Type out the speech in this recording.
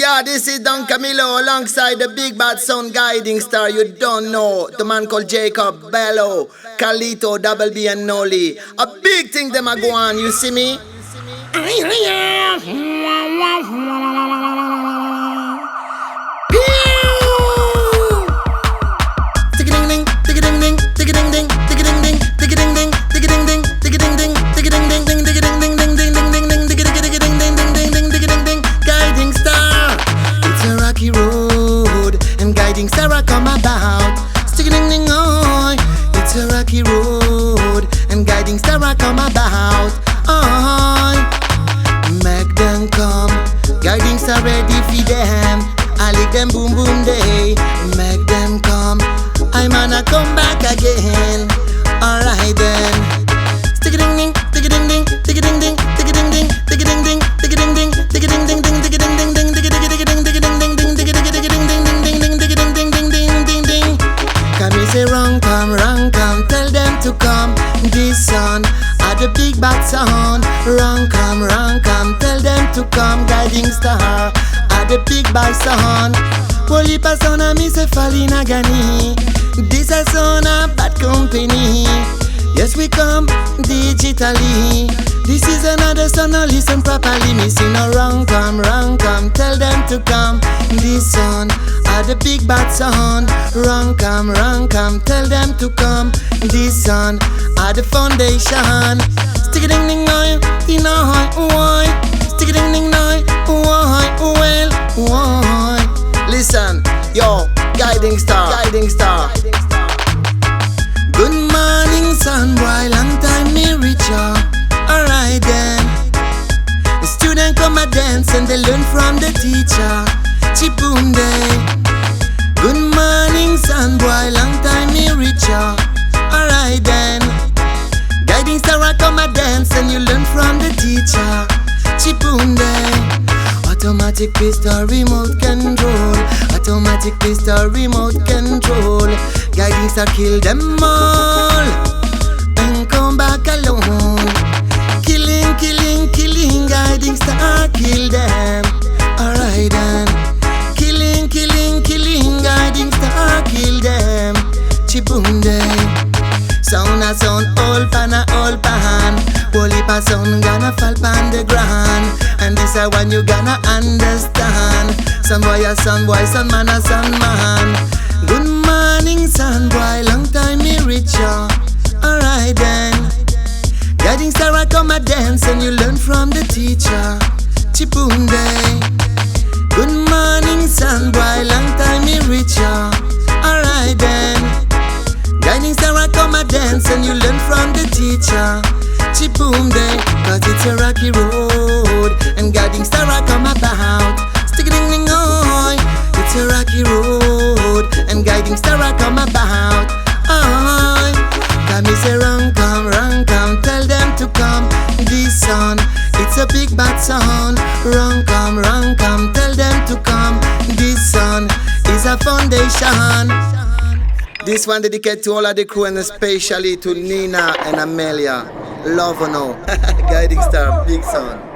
Yeah, this is Don Camilo alongside the big bad son guiding star you don't know. The man called Jacob, Bello, Carlito, Double B and Noli. A big thing them a go on, you see me? Sarah come about, sticky ding ding oi. It's a rocky road, and guiding Sarah come about, oi. Make them come, guiding Sarah ready for them. I lick them boom boom day. Make them come, I'm gonna come back again. Alright then. Sticky ding ding, sticky ding ding, sticky ding ding, sticky ding ding, sticky ding ding, sticky ding ding, sticky ding ding ding, sticky ding ding ding, sticky ding ding ding, sticky ding ding ding, sticky ding ding ding. Camilo say run come, tell them to come. This son are the big bad son. Run come, tell them to come. Guiding star are the big bad son. Holy person a me say fall in agony. This a son a bad company. Yes we come digitally. This is another son, no listen properly. Me say no run come, tell them to come. This son are the big bad son. Run come, tell them to come. This son are the foundation. Stick it ding ding oi, you know why? Stick it ding ding oi, why? Well, why? Listen, yo, guiding star. Good morning, son boy, long time me reach ya. Alright then. The student come a dance and they learn from the teacher. Chipunde. Good morning, son boy, long time me reach ya. Alright then. Guiding Sarah come a dance and you learn from the teacher. Chipunde. Automatic pistol remote control. Automatic pistol remote control. Guiding Star kill them all and come back alone. Killing, guiding Star kill them. Alright then. Killing, guiding Star kill them. Chibunde. Sound a sound, all pan a all pan. Holy pa sound gonna fall pan the ground. And this a one you gonna understand. Son boy a son boy, son man a son man. Good morning, son boy, long time me reach ya. Alright then. Guiding Sarah come a dance and you learn from the teacher. Chipunde. Good morning, son boy, long time me reach ya. Alright then. Guiding Sarah come a dance and you learn from the teacher. Chipunde. Cause it's a rocky road and guiding Sarah come about. Stick ding ding oi. It's a rocky road and guiding Sarah come about. Oi. Camilo say run come, tell them to come. This son, it's a big bad son. Run come, tell them to come. This son is a foundation. This one dedicated to all of the crew and especially to Nina and Amelia. Love or no. Guiding star, big son.